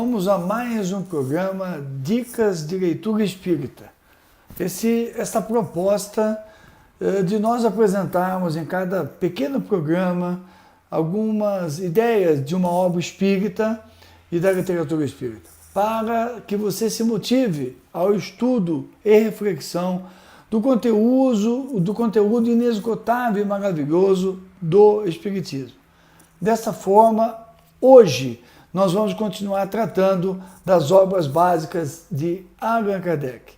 vamos a mais um programa Dicas de Leitura Espírita. Essa proposta de nós apresentarmos em cada pequeno programa algumas ideias de uma obra espírita e da literatura espírita, para que você se motive ao estudo e reflexão do conteúdo inesgotável e maravilhoso do Espiritismo. Dessa forma, hoje nós vamos continuar tratando das obras básicas de Allan Kardec.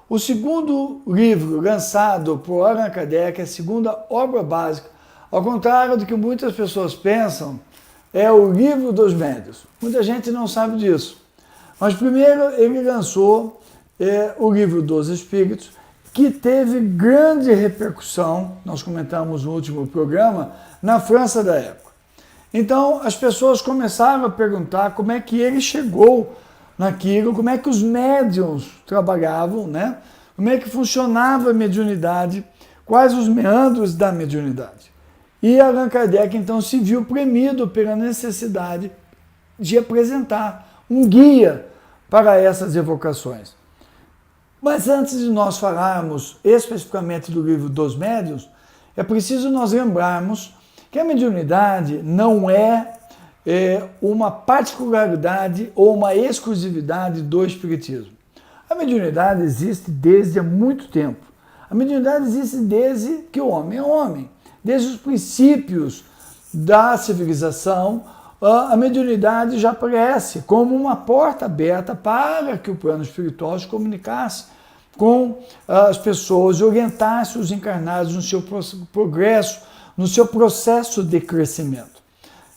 O segundo livro lançado por Allan Kardec, a segunda obra básica, ao contrário do que muitas pessoas pensam, é o Livro dos Médiuns. Muita gente não sabe disso. Mas primeiro ele lançou o Livro dos Espíritos, que teve grande repercussão, nós comentamos no último programa, na França da época. Então as pessoas começaram a perguntar como é que ele chegou naquilo, como é que os médiuns trabalhavam, né? Como é que funcionava a mediunidade, quais os meandros da mediunidade. E Allan Kardec então se viu premido pela necessidade de apresentar um guia para essas evocações. Mas antes de nós falarmos especificamente do Livro dos Médiuns, é preciso nós lembrarmos que a mediunidade não é uma particularidade ou uma exclusividade do Espiritismo. A mediunidade existe desde há muito tempo. A mediunidade existe desde que o homem é homem. Desde os princípios da civilização, a mediunidade já aparece como uma porta aberta para que o plano espiritual se comunicasse com as pessoas e orientasse os encarnados no seu progresso, no seu processo de crescimento.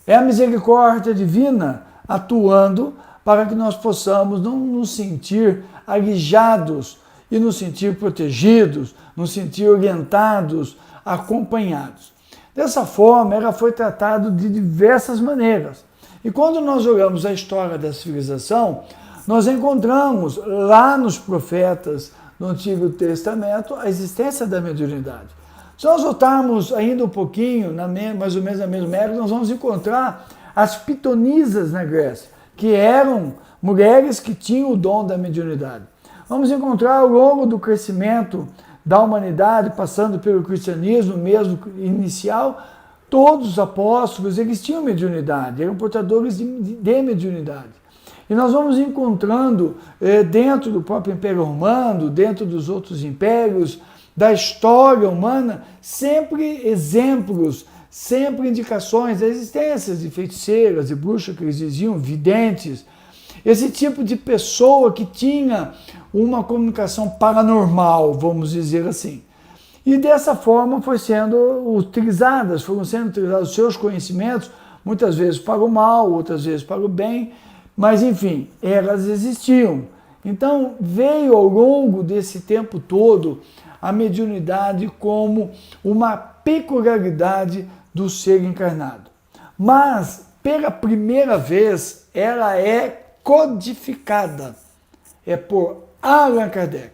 É a misericórdia divina atuando para que nós possamos não nos sentir alijados e nos sentir protegidos, nos sentir orientados, acompanhados. Dessa forma, ela foi tratada de diversas maneiras. E quando nós olhamos a história da civilização, nós encontramos lá nos profetas do Antigo Testamento a existência da mediunidade. Se nós voltarmos ainda um pouquinho, mais ou menos na mesma época, nós vamos encontrar as pitonisas na Grécia, que eram mulheres que tinham o dom da mediunidade. Vamos encontrar ao longo do crescimento da humanidade, passando pelo cristianismo mesmo inicial, todos os apóstolos, eles tinham mediunidade, eram portadores de mediunidade. E nós vamos encontrando dentro do próprio Império Romano, dentro dos outros impérios, da história humana, sempre exemplos, sempre indicações da existência de feiticeiras e bruxas que eles diziam, videntes. Esse tipo de pessoa que tinha uma comunicação paranormal, vamos dizer assim. E dessa forma foram sendo utilizados os seus conhecimentos, muitas vezes para o mal, outras vezes para o bem, mas enfim, elas existiam. Então veio ao longo desse tempo todo a mediunidade como uma peculiaridade do ser encarnado. Mas, pela primeira vez, ela é codificada. É por Allan Kardec.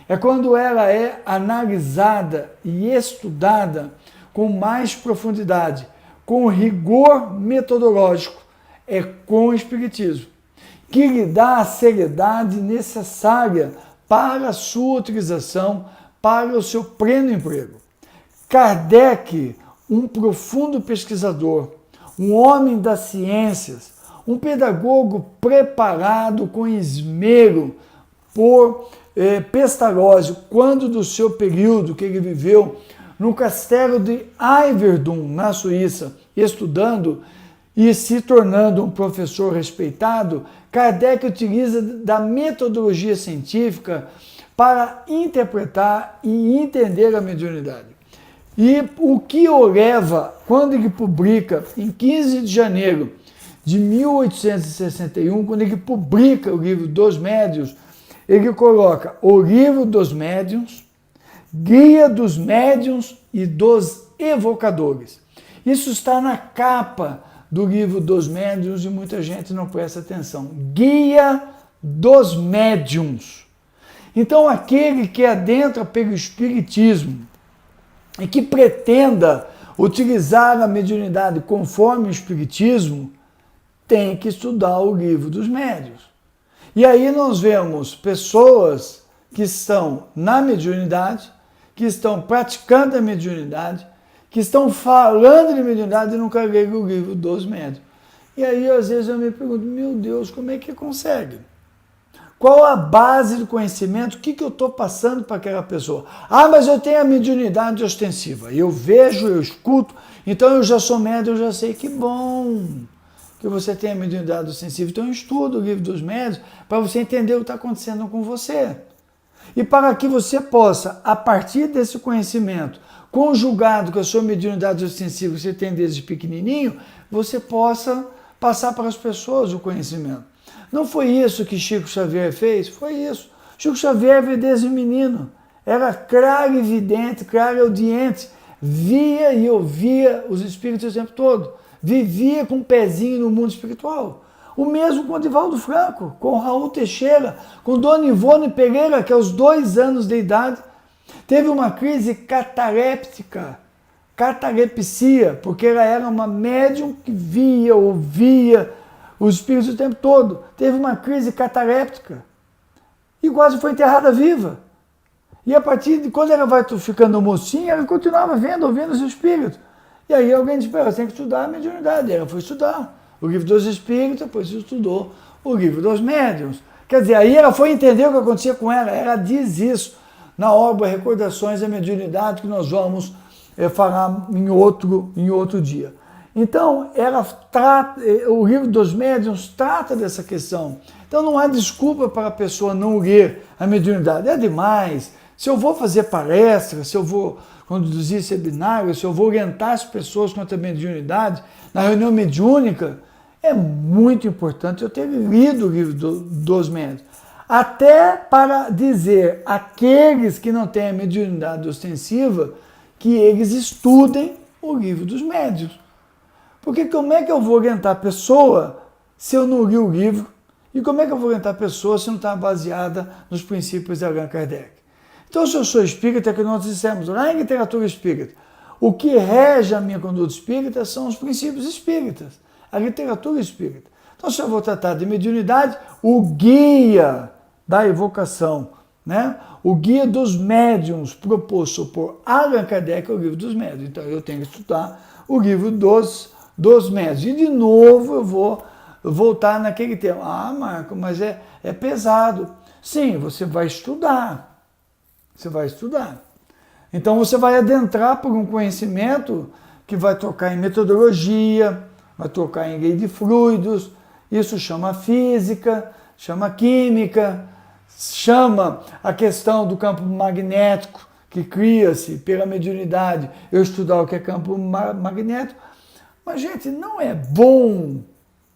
É quando ela é analisada e estudada com mais profundidade, com rigor metodológico, é com o Espiritismo, que lhe dá a seriedade necessária para a sua utilização, para o seu pleno emprego. Kardec, um profundo pesquisador, um homem das ciências, um pedagogo preparado com esmero por Pestalozzi, quando do seu período que ele viveu no castelo de Yverdon, na Suíça, estudando e se tornando um professor respeitado, Kardec utiliza da metodologia científica para interpretar e entender a mediunidade. E o que o leva, quando ele publica, em 15 de janeiro de 1861, quando ele publica o Livro dos Médiuns, ele coloca o Livro dos Médiuns, Guia dos Médiuns e dos Evocadores. Isso está na capa do Livro dos Médiuns e muita gente não presta atenção. Guia dos Médiuns. Então, aquele que adentra pelo Espiritismo e que pretenda utilizar a mediunidade conforme o Espiritismo, tem que estudar o Livro dos Médiuns. E aí nós vemos pessoas que estão na mediunidade, que estão praticando a mediunidade, que estão falando de mediunidade e nunca leram o Livro dos Médiuns. E aí, às vezes, eu me pergunto, meu Deus, como é que consegue? Qual a base do conhecimento? O que eu estou passando para aquela pessoa? Ah, mas eu tenho a mediunidade ostensiva. Eu vejo, eu escuto, então eu já sou médium, eu já sei. Que bom que você tem a mediunidade ostensiva. Então eu estudo o Livro dos Médiuns para você entender o que está acontecendo com você. E para que você possa, a partir desse conhecimento, conjugado com a sua mediunidade ostensiva que você tem desde pequenininho, você possa passar para as pessoas o conhecimento. Não foi isso que Chico Xavier fez? Foi isso. Chico Xavier veio desde menino. Era claro e vidente, claro e audiente. Via e ouvia os espíritos o tempo todo. Vivia com um pezinho no mundo espiritual. O mesmo com o Divaldo Franco, com o Raul Teixeira, com Dona Ivone Pereira, que aos 2 anos de idade teve uma crise cataréptica, catalepsia, porque ela era uma médium que via, ouvia os espíritos o tempo todo. Teve uma crise cataréptica e quase foi enterrada viva. E a partir de quando ela vai ficando mocinha, ela continuava vendo, ouvindo os espíritos. E aí alguém disse, você tem que estudar a mediunidade. Ela foi estudar o Livro dos Espíritos, depois estudou o Livro dos Médiuns. Quer dizer, aí ela foi entender o que acontecia com ela. Ela diz isso na obra Recordações da Mediunidade, que nós vamos falar em outro dia. Então, o Livro dos Médiuns trata dessa questão. Então, não há desculpa para a pessoa não ler a mediunidade. É demais. Se eu vou fazer palestra, se eu vou conduzir seminário, se eu vou orientar as pessoas quanto à mediunidade, na reunião mediúnica, é muito importante eu ter lido o Livro dos Médiuns. Até para dizer àqueles que não têm a mediunidade ostensiva que eles estudem o Livro dos Médiuns. Porque como é que eu vou orientar a pessoa se eu não li o livro? E como é que eu vou orientar a pessoa se não está baseada nos princípios de Allan Kardec? Então, se eu sou espírita, que nós dissemos lá em literatura espírita, o que rege a minha conduta espírita são os princípios espíritas, a literatura espírita. Então, se eu vou tratar de mediunidade, o guia da evocação, né? O guia dos médiuns proposto por Allan Kardec é o Livro dos Médiuns. Então, eu tenho que estudar o Livro dos Médiuns. E, de novo, eu vou voltar naquele tema. Ah, Marco, mas é pesado. Sim, você vai estudar. Você vai estudar. Então, você vai adentrar por um conhecimento que vai tocar em metodologia, vai tocar em lei de fluidos, isso chama física, chama química, chama a questão do campo magnético, que cria-se pela mediunidade, eu estudar o que é campo magnético. Mas, gente, não é bom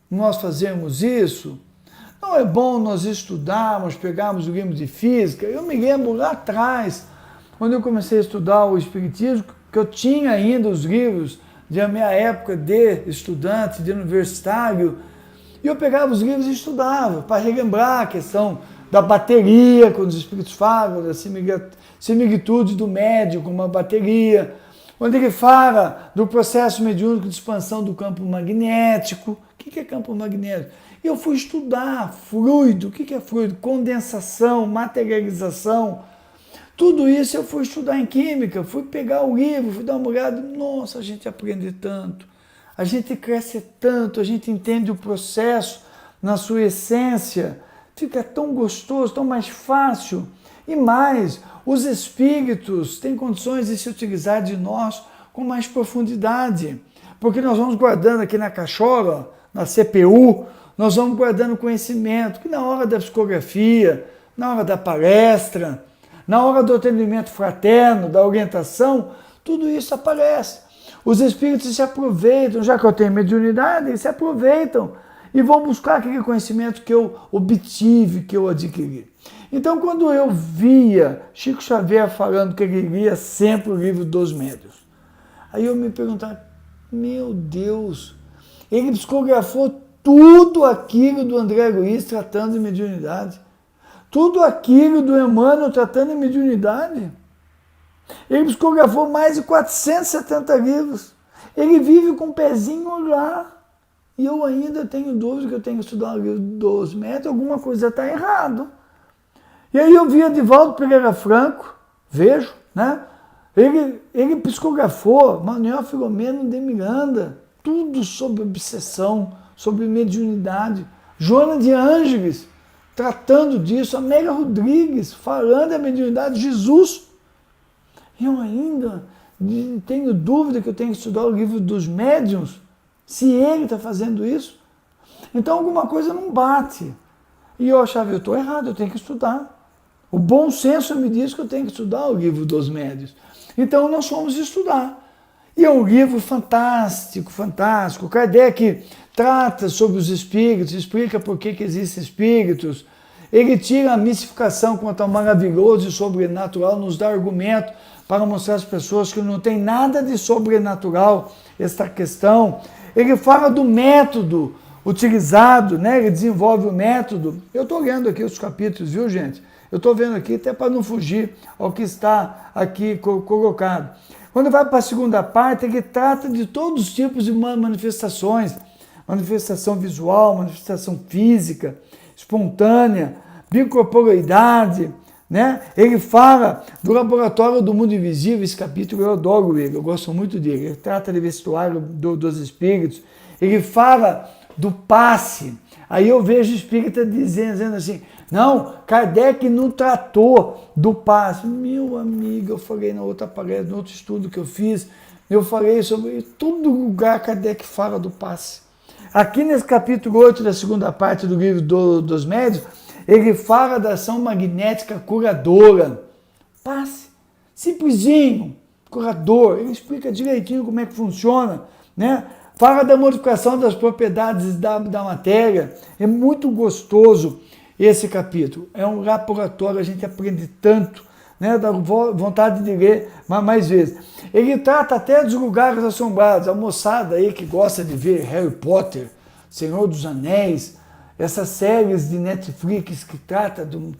nós fazermos isso? Não é bom nós estudarmos, pegarmos o livro de física? Eu me lembro lá atrás, quando eu comecei a estudar o Espiritismo, que eu tinha ainda os livros da minha época de estudante, de universitário, e eu pegava os livros e estudava, para relembrar a questão da bateria, quando os Espíritos falam da similitude do médium com uma bateria, quando ele fala do processo mediúnico de expansão do campo magnético. O que é campo magnético? Eu fui estudar fluido. O que é fluido? Condensação, materialização. Tudo isso eu fui estudar em química, fui pegar o livro, fui dar uma olhada. Nossa, a gente aprende tanto, a gente cresce tanto, a gente entende o processo na sua essência. Fica tão gostoso, tão mais fácil. E mais, os espíritos têm condições de se utilizar de nós com mais profundidade. Porque nós vamos guardando aqui na cachola, na CPU, nós vamos guardando conhecimento, que na hora da psicografia, na hora da palestra, na hora do atendimento fraterno, da orientação, tudo isso aparece. Os espíritos se aproveitam, já que eu tenho mediunidade, eles se aproveitam e vão buscar aquele conhecimento que eu obtive, que eu adquiri. Então, quando eu via Chico Xavier falando que ele lia sempre o Livro dos Médiuns, aí eu me perguntava, meu Deus, ele psicografou tudo aquilo do André Luiz tratando de mediunidade, tudo aquilo do Emmanuel tratando de mediunidade. Ele psicografou mais de 470 livros. Ele vive com um pezinho lá. e eu ainda tenho dúvida que eu tenho que estudar o livro dos médios, alguma coisa está errado. E aí eu vi Edivaldo Pereira Franco, vejo, né? Ele psicografou Manuel Filomeno de Miranda, tudo sobre obsessão, sobre mediunidade. Joana de Ângeles, tratando disso. Amélia Rodrigues, falando da mediunidade. Jesus. Eu ainda tenho dúvida que eu tenho que estudar o livro dos médiuns, se ele está fazendo isso. Então alguma coisa não bate. E eu achava, eu estou errado, eu tenho que estudar. O bom senso me diz que eu tenho que estudar o livro dos médiuns. Então nós fomos estudar. E é um livro fantástico, fantástico. Kardec trata sobre os espíritos, explica por que existem espíritos. Ele tira a mistificação quanto ao maravilhoso e sobrenatural, nos dá argumento para mostrar às pessoas que não tem nada de sobrenatural esta questão. Ele fala do método utilizado, né? Ele desenvolve o método. Eu estou lendo aqui os capítulos, viu, gente? Eu estou vendo aqui até para não fugir ao que está aqui colocado. Quando vai para a segunda parte, ele trata de todos os tipos de manifestações. Manifestação visual, manifestação física, espontânea, bicorporeidade, né? Ele fala do laboratório do mundo invisível, esse capítulo eu adoro ele, eu gosto muito dele. Ele trata de vestuário dos espíritos. Ele fala do passe. Aí eu vejo espírita dizendo assim, não, Kardec não tratou do passe. Meu amigo, eu falei na outra palestra, no outro estudo que eu fiz, eu falei sobre todo lugar Kardec fala do passe. Aqui nesse capítulo 8 da segunda parte do livro dos médiuns, ele fala da ação magnética curadora. Passe, simplesinho, curador, ele explica direitinho como é que funciona, né? Fala da modificação das propriedades da matéria, é muito gostoso esse capítulo. É um laboratório, a gente aprende tanto, né? Dá vontade de ler mais vezes. Ele trata até dos lugares assombrados, a moçada aí que gosta de ver Harry Potter, Senhor dos Anéis, essas séries de Netflix que trata do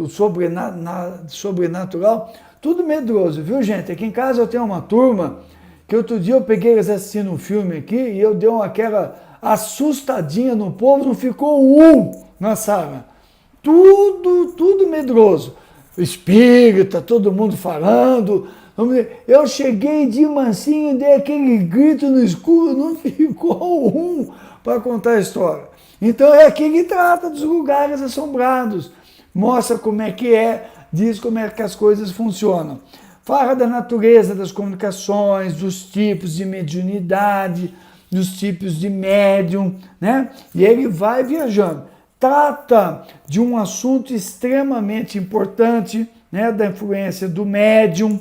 sobrenatural, tudo medroso, viu, gente? Aqui em casa eu tenho uma turma que outro dia eu peguei eles assistindo um filme aqui e eu dei aquela assustadinha no povo, não ficou um na sala. Tudo medroso. Espírita, todo mundo falando. Eu cheguei de mansinho, dei aquele grito no escuro, não ficou um para contar a história. Então é aqui que trata dos lugares assombrados. Mostra como é que é, diz como é que as coisas funcionam. Fala da natureza das comunicações, dos tipos de mediunidade, dos tipos de médium, né? E ele vai viajando. Trata de um assunto extremamente importante, né? Da influência do médium,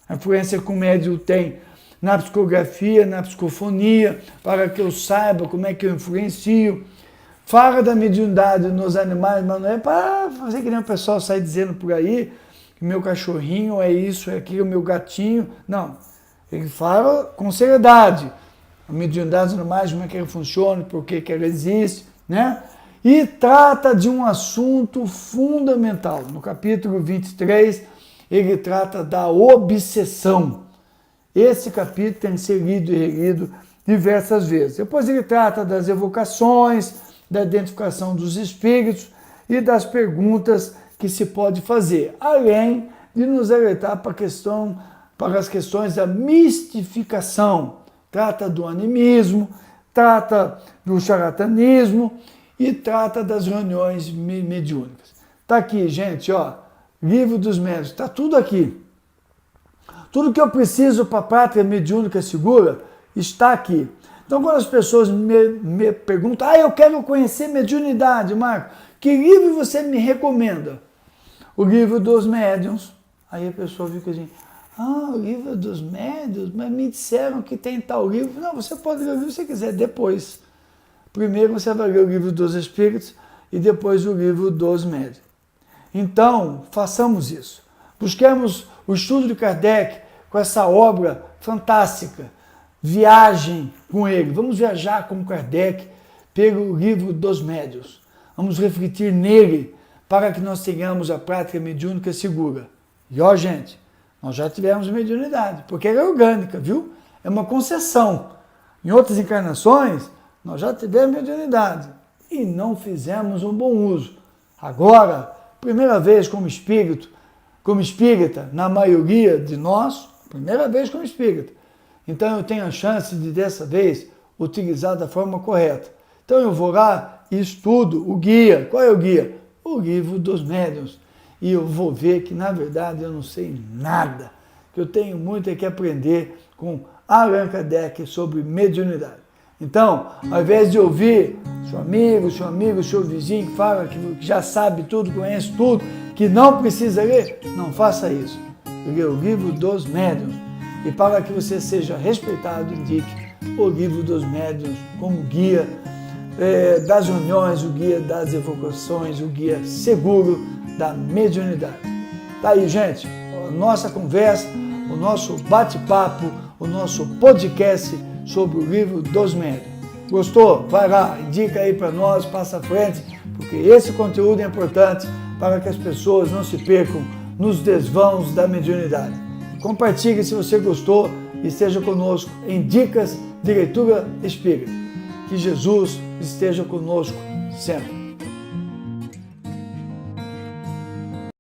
a influência que o médium tem na psicografia, na psicofonia, para que eu saiba como é que eu influencio. Fala da mediunidade nos animais, mas não é para fazer que nem o pessoal sai dizendo por aí, que meu cachorrinho é isso, é aquilo, meu gatinho. Não, ele fala com seriedade. A mediunidade dos animais, como é que ela funciona, por que ela existe, né? E trata de um assunto fundamental. No capítulo 23, ele trata da obsessão. Esse capítulo tem que ser lido e relido diversas vezes. Depois ele trata das evocações, da identificação dos espíritos e das perguntas que se pode fazer, além de nos alertar para as questões da mistificação. Trata do animismo, trata do charlatanismo e trata das reuniões mediúnicas. Está aqui, gente, ó, Livro dos Médiuns, está tudo aqui. Tudo que eu preciso para a prática mediúnica segura está aqui. Então, quando as pessoas me perguntam, eu quero conhecer mediunidade, Marco, que livro você me recomenda? O Livro dos Médiuns. Aí a pessoa fica assim, o Livro dos Médiuns? Mas me disseram que tem tal livro. Não, você pode ler o livro se você quiser, depois. Primeiro você vai ler o Livro dos Espíritos e depois o Livro dos Médiuns. Então, façamos isso. Busquemos o estudo de Kardec com essa obra fantástica. Viagem com ele. Vamos viajar com Kardec pelo Livro dos Médiuns. Vamos refletir nele para que nós tenhamos a prática mediúnica segura. E ó, gente, nós já tivemos mediunidade, porque ela é orgânica, viu? É uma concessão. Em outras encarnações, nós já tivemos mediunidade e não fizemos um bom uso. Agora, primeira vez como espírita, na maioria de nós, primeira vez como espírita. Então eu tenho a chance de, dessa vez, utilizar da forma correta. Então eu vou lá e estudo o guia. Qual é o guia? O Livro dos Médiuns. E eu vou ver que, na verdade, eu não sei nada. Que eu tenho muito que aprender com Allan Kardec sobre mediunidade. Então, ao invés de ouvir seu vizinho que fala que já sabe tudo, conhece tudo, que não precisa ler, não faça isso. Lê o Livro dos Médiuns. E para que você seja respeitado, indique o Livro dos Médiuns como guia das reuniões, o guia das evocações, o guia seguro da mediunidade. Tá aí, gente, a nossa conversa, o nosso bate-papo, o nosso podcast sobre o Livro dos Médiuns. Gostou? Vai lá, indica aí para nós, passa à frente, porque esse conteúdo é importante para que as pessoas não se percam nos desvãos da mediunidade. Compartilhe se você gostou e esteja conosco em Dicas de Leitura Espírita. Que Jesus esteja conosco sempre.